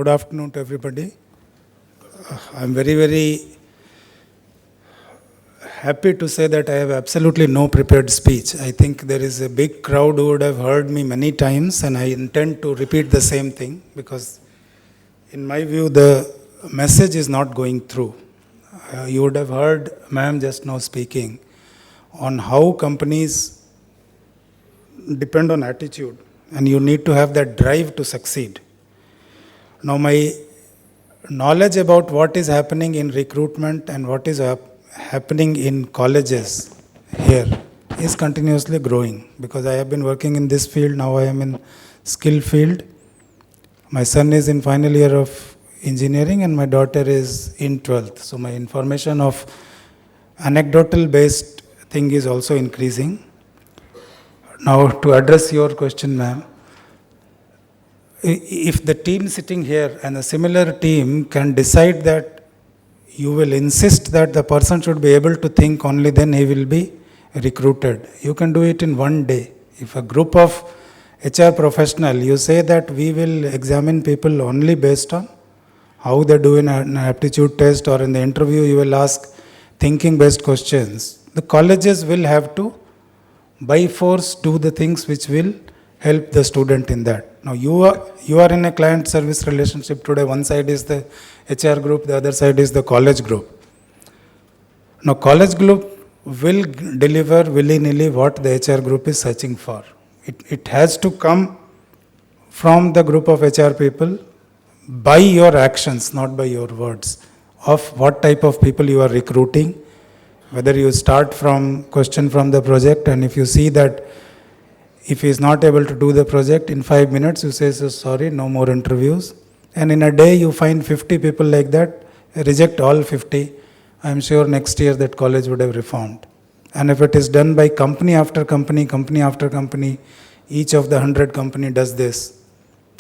Good afternoon to everybody. I'm very happy to say that I have absolutely no prepared speech. I think there is a big crowd who would have heard me many times, and I intend to repeat the same thing because, in my view, the message is not going through. You would have heard ma'am just now speaking on how companies depend on attitude, and you need to have that drive to succeed. Now, my knowledge about what is happening in recruitment and what is happening in colleges here is continuously growing because I have been working in this field. Now I am in skill field. My son is in final year of engineering and my daughter is in 12th. So my information of anecdotal based thing is also increasing. Now to address your question, ma'am, if the team sitting here and a similar team can decide that you will insist that the person should be able to think, only then he will be recruited. You can do it in one day. If a group of HR professional, you say that we will examine people only based on how they do in an aptitude test, or in the interview you will ask thinking based questions, the colleges will have to by force do the things which will help the student in that. Now you are in a client service relationship today. One side is the HR group, the other side is the college group. Now college group will deliver willy-nilly what the HR group is searching for. It has to come from the group of HR people by your actions, not by your words, of what type of people you are recruiting, whether you start from question from the project, and if you see that if he is not able to do the project in 5 minutes, you say, so sorry, no more interviews. And in a day you find 50 people like that, reject all 50. I am sure next year that college would have reformed. And if it is done by company after company, company after company, each of the 100 company does this,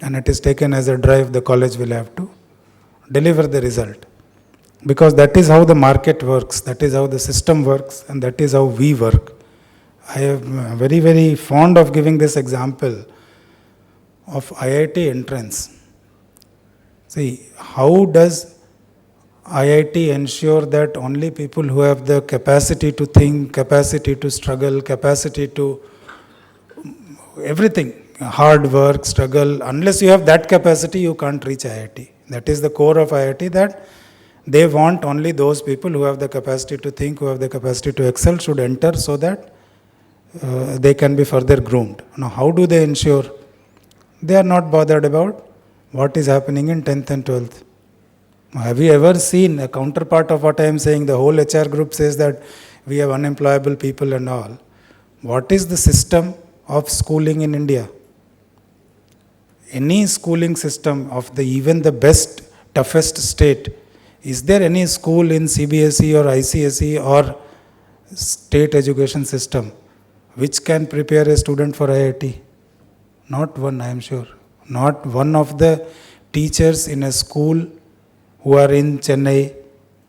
and it is taken as a drive, the college will have to deliver the result. Because that is how the market works, that is how the system works, and that is how we work. I am very fond of giving this example of IIT entrance. See, how does IIT ensure that only people who have the capacity to think, capacity to struggle, capacity to everything, hard work, struggle, unless you have that capacity, you can't reach IIT. That is the core of IIT, that they want only those people who have the capacity to think, who have the capacity to excel should enter, so that they can be further groomed. Now, how do they ensure? They are not bothered about what is happening in 10th and 12th. Have you ever seen a counterpart of what I am saying? The whole HR group says that we have unemployable people and all. What is the system of schooling in India? Any schooling system of even the best, toughest state, is there any school in CBSE or ICSE or state education system which can prepare a student for IIT? Not one, I am sure. Not one of the teachers in a school who are in Chennai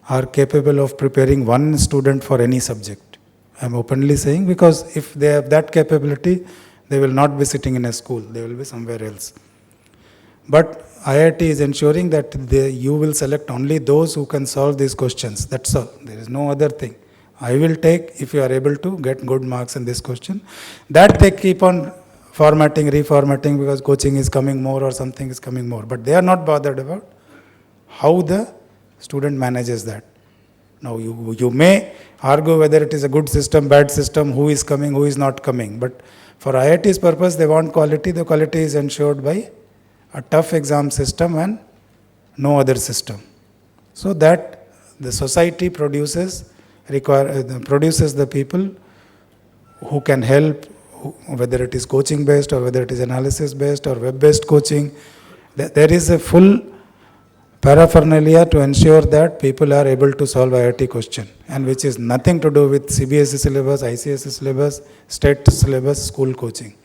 are capable of preparing one student for any subject. I am openly saying, because if they have that capability, they will not be sitting in a school, they will be somewhere else. But IIT is ensuring that you will select only those who can solve these questions. That's all. There is no other thing. I will take if you are able to get good marks in this question. That they keep on formatting, reformatting, because coaching is coming more or something is coming more. But they are not bothered about how the student manages that. Now you may argue whether it is a good system, bad system, who is coming, who is not coming. But for IIT's purpose, they want quality. The quality is ensured by a tough exam system and no other system. So that the society produces the people who can help, whether it is coaching based or whether it is analysis based or web based coaching. There is a full paraphernalia to ensure that people are able to solve IIT question, and which is nothing to do with CBSE syllabus, ICSE syllabus, state syllabus, school coaching.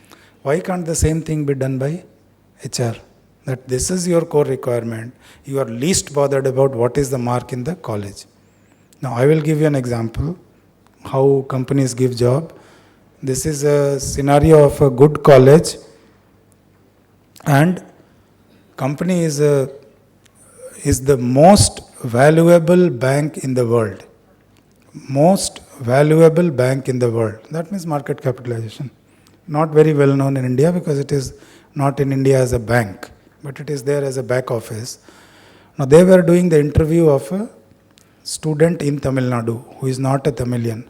Why can't the same thing be done by HR? That this is your core requirement. You are least bothered about what is the mark in the college. Now I will give you an example how companies give job. This is a scenario of a good college, and company is is the most valuable bank in the world. Most valuable bank in the world. That means market capitalization. Not very well known in India because it is not in India as a bank, but it is there as a back office. Now they were doing the interview of a student in Tamil Nadu who is not a Tamilian.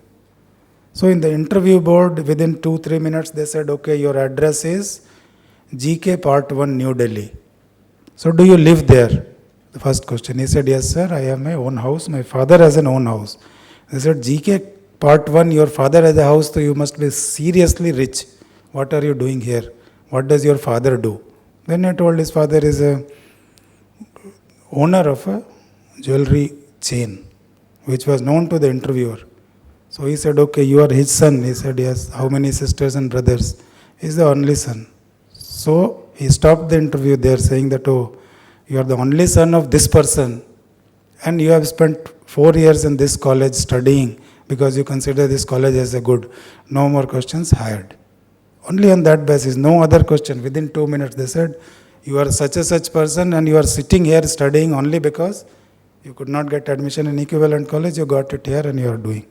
So in the interview board, within 2-3 minutes, they said, okay, your address is GK Part 1, New Delhi. So do you live there? The first question. He said, yes, sir, I have my own house. My father has an own house. They said, GK Part 1, your father has a house, so you must be seriously rich. What are you doing here? What does your father do? Then he told his father is a owner of a jewelry chain, which was known to the interviewer. So he said, okay, you are his son. He said, yes. How many sisters and brothers? He is the only son. So he stopped the interview there saying that, oh, you are the only son of this person and you have spent 4 years in this college studying because you consider this college as a good. No more questions, hired. Only on that basis, no other question. Within 2 minutes they said, you are such a such person and you are sitting here studying only because you could not get admission in equivalent college, you got it here and you are doing.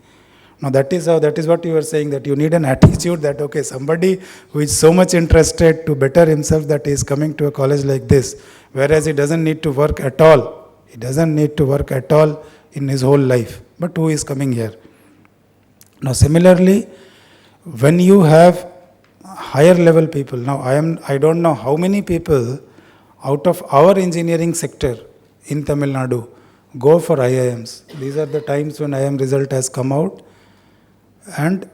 Now that is what you were saying, that you need an attitude that, okay, somebody who is so much interested to better himself that he is coming to a college like this, whereas he doesn't need to work at all. He doesn't need to work at all in his whole life. But who is coming here? Now similarly, when you have higher level people, now I don't know how many people out of our engineering sector in Tamil Nadu go for IIMs. These are the times when IIM result has come out and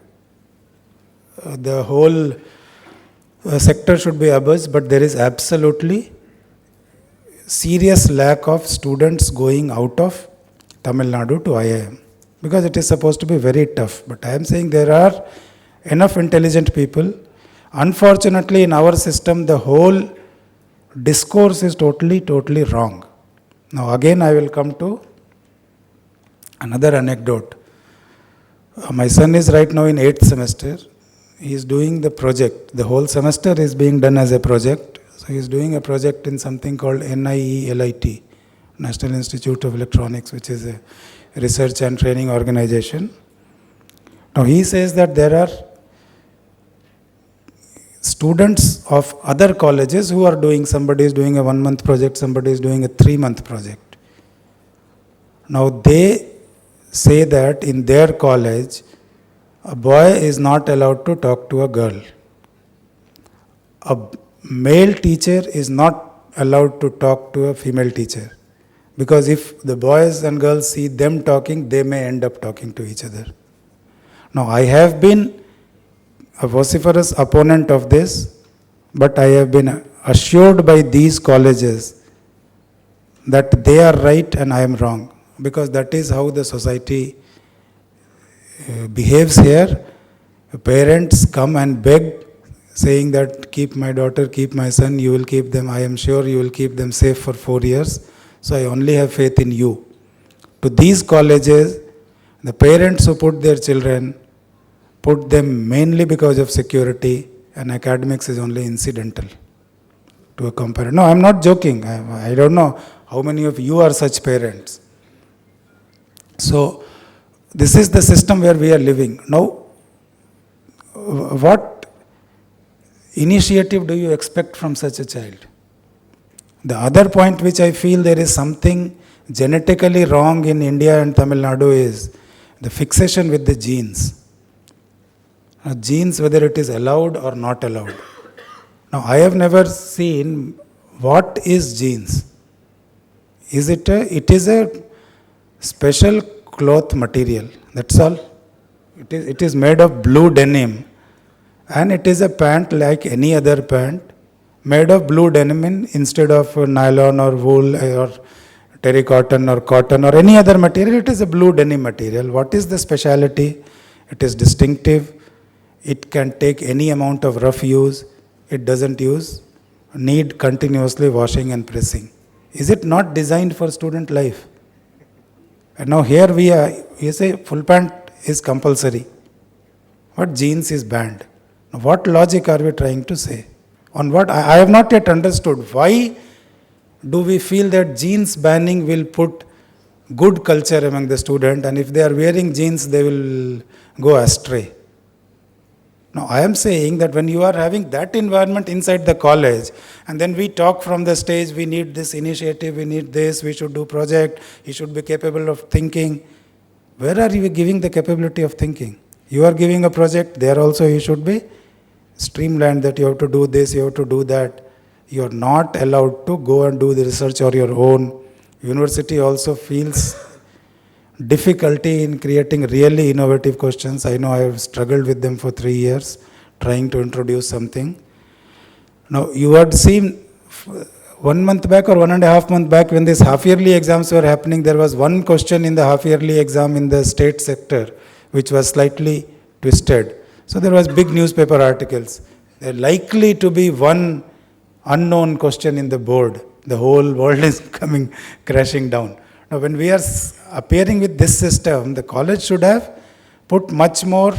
the whole sector should be abuzz, but there is absolutely serious lack of students going out of Tamil Nadu to IIM because it is supposed to be very tough. But I am saying there are enough intelligent people. Unfortunately, in our system, the whole discourse is totally wrong. Now again I will come to another anecdote. My son is right now in 8th semester. He is doing the project. The whole semester is being done as a project. So he is doing a project in something called NIELIT, National Institute of Electronics, which is a research and training organization. Now he says that there are students of other colleges who are doing, somebody is doing a 1-month project, somebody is doing a 3-month project. Now they say that in their college, a boy is not allowed to talk to a girl. A male teacher is not allowed to talk to a female teacher. Because if the boys and girls see them talking, they may end up talking to each other. Now I have been a vociferous opponent of this, but I have been assured by these colleges that they are right and I am wrong. Because that is how the society behaves here. Parents come and beg, saying that keep my daughter, keep my son, you will keep them, I am sure you will keep them safe for 4 years, so I only have faith in you. To these colleges, the parents who put their children, put them mainly because of security, and academics is only incidental to a comparator. No, I am not joking. I don't know how many of you are such parents. So, this is the system where we are living. Now, what initiative do you expect from such a child? The other point which I feel there is something genetically wrong in India and Tamil Nadu is the fixation with the genes. Genes, whether it is allowed or not allowed. Now, I have never seen what is genes. It is a special cloth material, that's all. It is made of blue denim and it is a pant like any other pant made of blue denim instead of nylon or wool or terracotta or cotton or any other material. It is a blue denim material. What is the speciality? It is distinctive. It can take any amount of rough use. It doesn't need continuously washing and pressing. Is it not designed for student life? And now here you say full pant is compulsory. What jeans is banned? Now what logic are we trying to say? On what? I have not yet understood why do we feel that jeans banning will put good culture among the student, and if they are wearing jeans, they will go astray? Now, I am saying that when you are having that environment inside the college, and then we talk from the stage, we need this initiative, we need this, we should do project, he should be capable of thinking. Where are you giving the capability of thinking? You are giving a project, there also you should be streamlined, that you have to do this, you have to do that. You are not allowed to go and do the research on your own. University also feels difficulty in creating really innovative questions. I know I have struggled with them for 3 years, trying to introduce something. Now, you had seen 1 month back or 1.5 months back, when these half-yearly exams were happening, there was one question in the half-yearly exam in the state sector, which was slightly twisted. So there was big newspaper articles. There likely to be one unknown question in the board. The whole world is coming crashing down. Now, when we are appearing with this system, the college should have put much more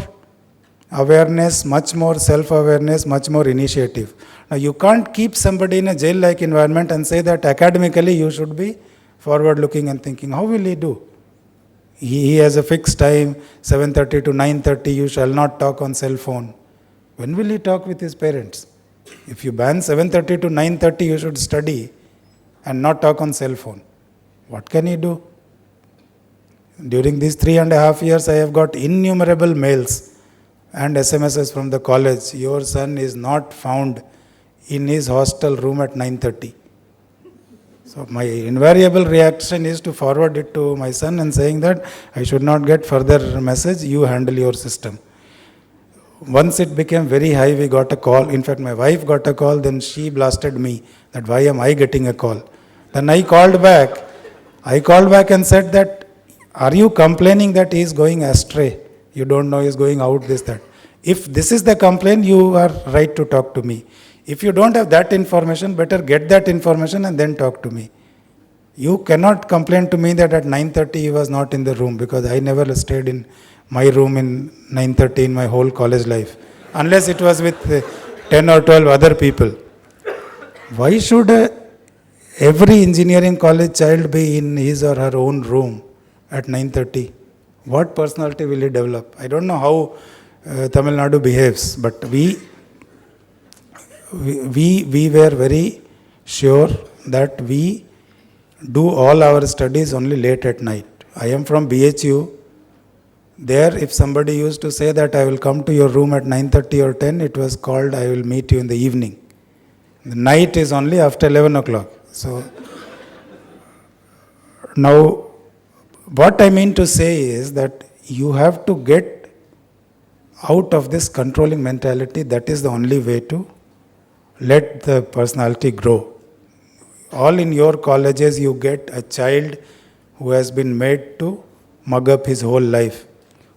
awareness, much more self-awareness, much more initiative. Now, you can't keep somebody in a jail-like environment and say that academically you should be forward-looking and thinking. How will he do? He has a fixed time, 7:30 to 9:30, you shall not talk on cell phone. When will he talk with his parents? If you ban 7:30 to 9:30, you should study and not talk on cell phone. What can he do? During these 3.5 years, I have got innumerable mails and SMSs from the college. Your son is not found in his hostel room at 9:30. So my invariable reaction is to forward it to my son and saying that I should not get further message, you handle your system. Once it became very high, we got a call. In fact, my wife got a call, then she blasted me that why am I getting a call? Then I called back and said that, are you complaining that he is going astray? You don't know he is going out, this, that. If this is the complaint, you are right to talk to me. If you don't have that information, better get that information and then talk to me. You cannot complain to me that at 9:30 he was not in the room, because I never stayed in my room in 9:30 in my whole college life, unless it was with 10 or 12 other people. Why should every engineering college child be in his or her own room at 9:30? What personality will he develop? I don't know how Tamil Nadu behaves, but we were very sure that we do all our studies only late at night. I am from BHU. There, if somebody used to say that I will come to your room at 9:30 or 10, it was called I will meet you in the evening. The night is only after 11 o'clock. So, now, what I mean to say is that you have to get out of this controlling mentality. That is the only way to let the personality grow. All in your colleges, you get a child who has been made to mug up his whole life,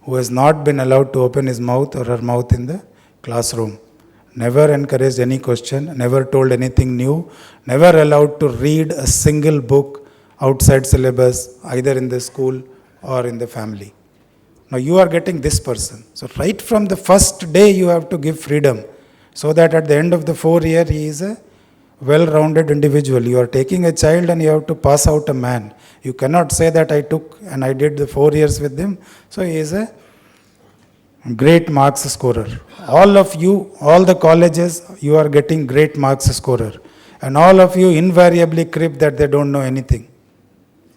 who has not been allowed to open his mouth or her mouth in the classroom, never encouraged any question, never told anything new, never allowed to read a single book outside syllabus, either in the school or in the family. Now you are getting this person. So right from the first day, you have to give freedom, so that at the end of the 4 year, he is a well-rounded individual. You are taking a child and you have to pass out a man. You cannot say that I took and I did the 4 years with him, so he is a great marks scorer. All of you, all the colleges, you are getting great marks scorer. And all of you invariably crib that they don't know anything.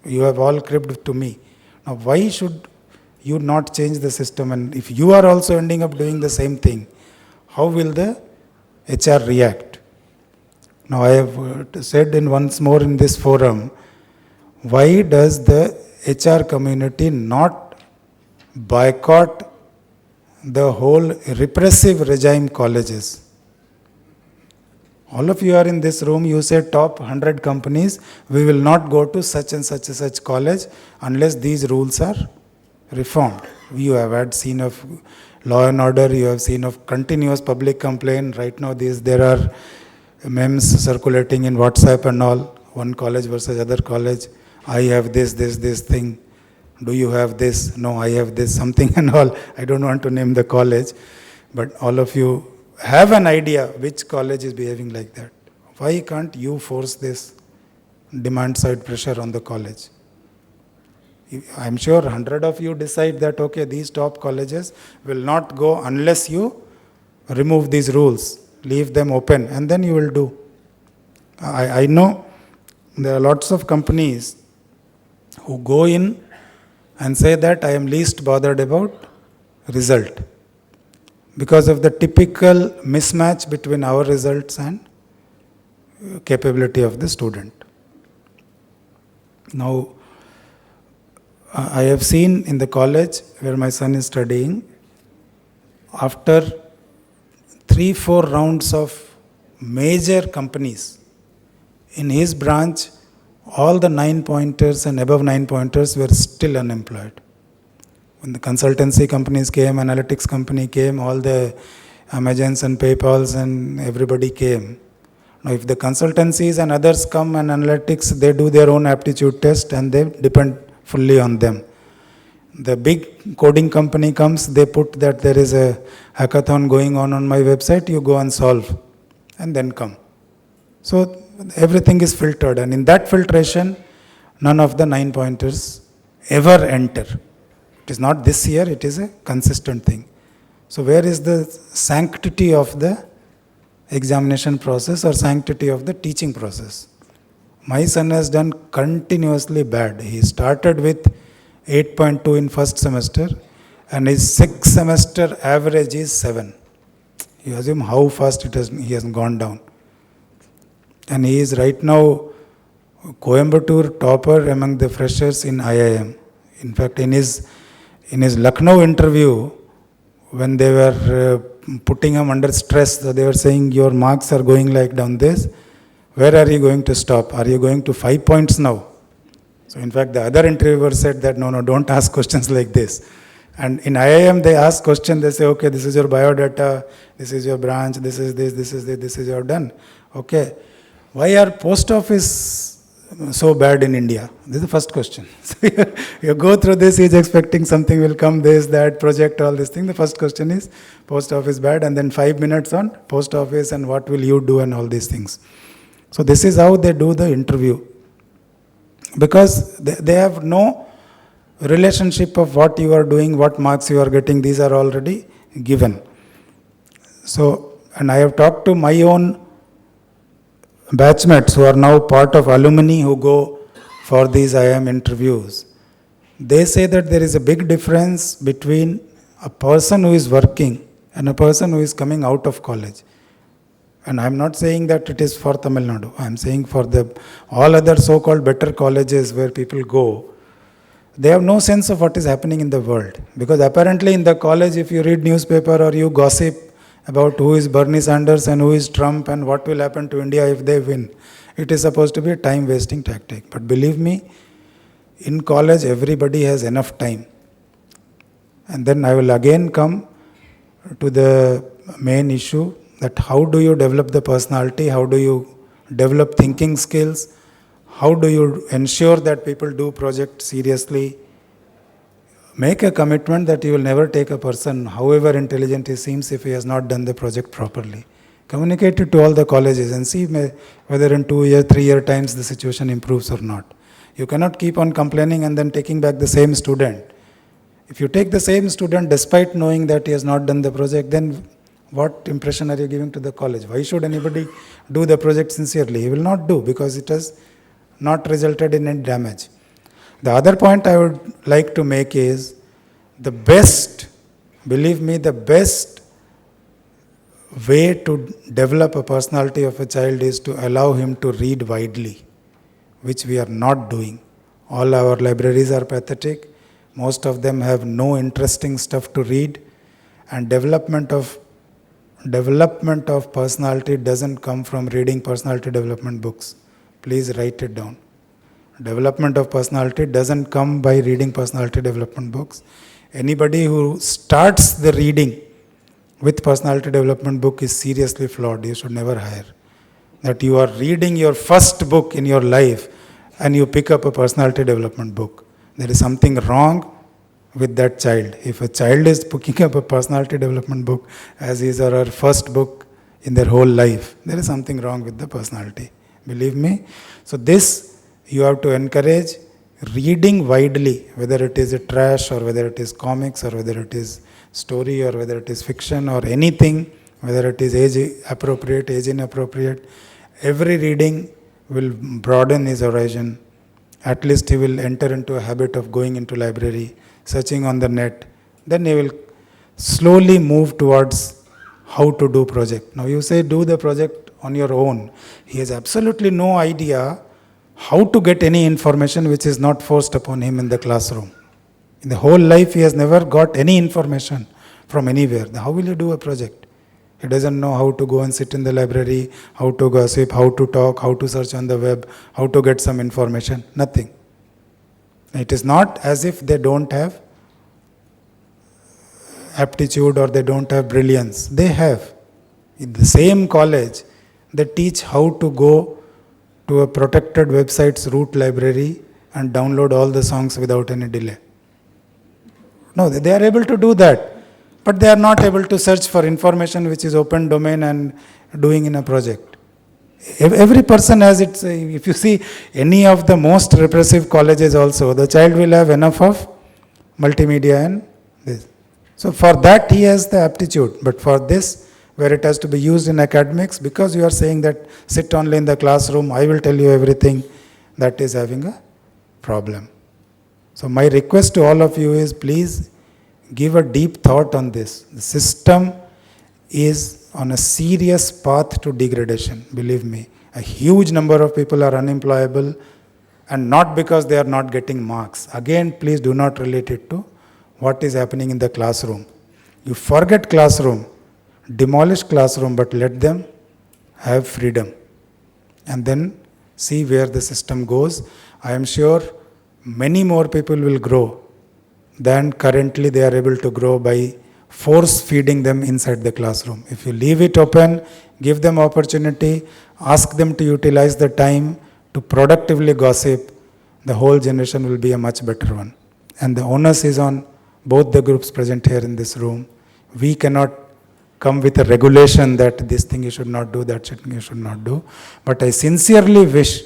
You have all cribbed to me. Now why should you not change the system? And if you are also ending up doing the same thing, how will the HR react? Now I have said in once more in this forum, why does the HR community not boycott the whole repressive regime colleges? All of you are in this room, you say top 100 companies, we will not go to such and such college unless these rules are reformed. You have had seen of law and order, you have seen of continuous public complaint. Right now there are memes circulating in WhatsApp and all, one college versus other college. I have this thing. Do you have this? No, I have this, something and all. I don't want to name the college, but all of you have an idea which college is behaving like that. Why can't you force this? demand side pressure on the college. I'm sure 100 of you decide that, okay, these top colleges will not go unless you remove these rules, leave them open, and then you will do. I know there are lots of companies who go in and say that I am least bothered about result because of the typical mismatch between our results and capability of the student. Now, I have seen in the college where my son is studying, after 3-4 rounds of major companies, in his branch, all the 9-pointers and above 9-pointers were still unemployed. When the consultancy companies came, analytics company came, all the Amazons and PayPals and everybody came. Now, if the consultancies and others come and analytics, they do their own aptitude test and they depend fully on them. The big coding company comes, they put that there is a hackathon going on my website, you go and solve and then come. So everything is filtered, and in that filtration, none of the 9-pointers ever enter. It is not this year, it is a consistent thing. So where is the sanctity of the examination process or sanctity of the teaching process? My son has done continuously bad. He started with 8.2 in first semester, and his 6th semester average is 7. You assume how fast he has gone down. And he is right now Coimbatore topper among the freshers in IIM. In fact, in his Lucknow interview, when they were putting him under stress, so they were saying, your marks are going like down this. Where are you going to stop? Are you going to 5 points now? So in fact, the other interviewer said that, no, don't ask questions like this. And in IIM, they ask questions, they say, okay, this is your biodata, this is your branch, this is your done. Okay. Why are post office so bad in India? This is the first question. So you go through this, he is expecting something will come, this, that, project, all this thing. The first question is, post office bad, and then 5 minutes on post office and what will you do and all these things. So this is how they do the interview. Because they have no relationship of what you are doing, what marks you are getting, these are already given. So, and I have talked to my own batchmates who are now part of alumni who go for these IIM interviews. They say that there is a big difference between a person who is working and a person who is coming out of college. And I am not saying that it is for Tamil Nadu. I am saying for all other so-called better colleges where people go, they have no sense of what is happening in the world. Because apparently in the college, if you read newspaper or you gossip about who is Bernie Sanders and who is Trump and what will happen to India if they win, it is supposed to be a time-wasting tactic. But believe me, in college everybody has enough time. And then I will again come to the main issue, that how do you develop the personality, how do you develop thinking skills, how do you ensure that people do project seriously. Make a commitment that you will never take a person, however intelligent he seems, if he has not done the project properly. Communicate it to all the colleges and see whether in 2-year, 3-year times the situation improves or not. You cannot keep on complaining and then taking back the same student. If you take the same student despite knowing that he has not done the project, then what impression are you giving to the college? Why should anybody do the project sincerely? He will not do, because it has not resulted in any damage. The other point I would like to make is, the best, believe me, the best way to develop a personality of a child is to allow him to read widely, which we are not doing. All our libraries are pathetic. Most of them have no interesting stuff to read, and development of personality doesn't come from reading personality development books. Please write it down. Development of personality doesn't come by reading personality development books. Anybody who starts the reading with personality development book is seriously flawed. You should never hire. That you are reading your first book in your life and you pick up a personality development book. There is something wrong with that child. If a child is picking up a personality development book as his or her first book in their whole life, there is something wrong with the personality. Believe me. So this You have to encourage reading widely, whether it is a trash or whether it is comics or whether it is story or whether it is fiction or anything, whether it is age appropriate, age inappropriate. Every reading will broaden his horizon. At least he will enter into a habit of going into library, searching on the net. Then he will slowly move towards how to do project. Now you say do the project on your own. He has absolutely no idea how to get any information which is not forced upon him in the classroom. In the whole life he has never got any information from anywhere. How will you do a project? He doesn't know how to go and sit in the library, how to gossip, how to talk, how to search on the web, how to get some information. Nothing. It is not as if they don't have aptitude or they don't have brilliance. They have. In the same college, they teach how to go to a protected website's root library and download all the songs without any delay. No, they are able to do that. But they are not able to search for information which is open domain and doing in a project. Every person has its, if you see any of the most repressive colleges also, the child will have enough of multimedia and this. So for that he has the aptitude. But for this, where it has to be used in academics, because you are saying that sit only in the classroom, I will tell you everything, that is having a problem. So my request to all of you is please give a deep thought on this. The system is on a serious path to degradation, believe me. A huge number of people are unemployable, and not because they are not getting marks. Again, please do not relate it to what is happening in the classroom. You forget classroom, demolish classroom, but let them have freedom. And then see where the system goes. I am sure many more people will grow than currently they are able to grow by force feeding them inside the classroom. If you leave it open, give them opportunity, ask them to utilize the time to productively gossip, the whole generation will be a much better one. And the onus is on both the groups present here in this room. We cannot come with a regulation that this thing you should not do, that thing you should not do. But I sincerely wish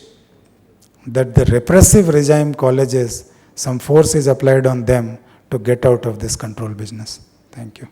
that the repressive regime colleges, some force is applied on them to get out of this control business. Thank you.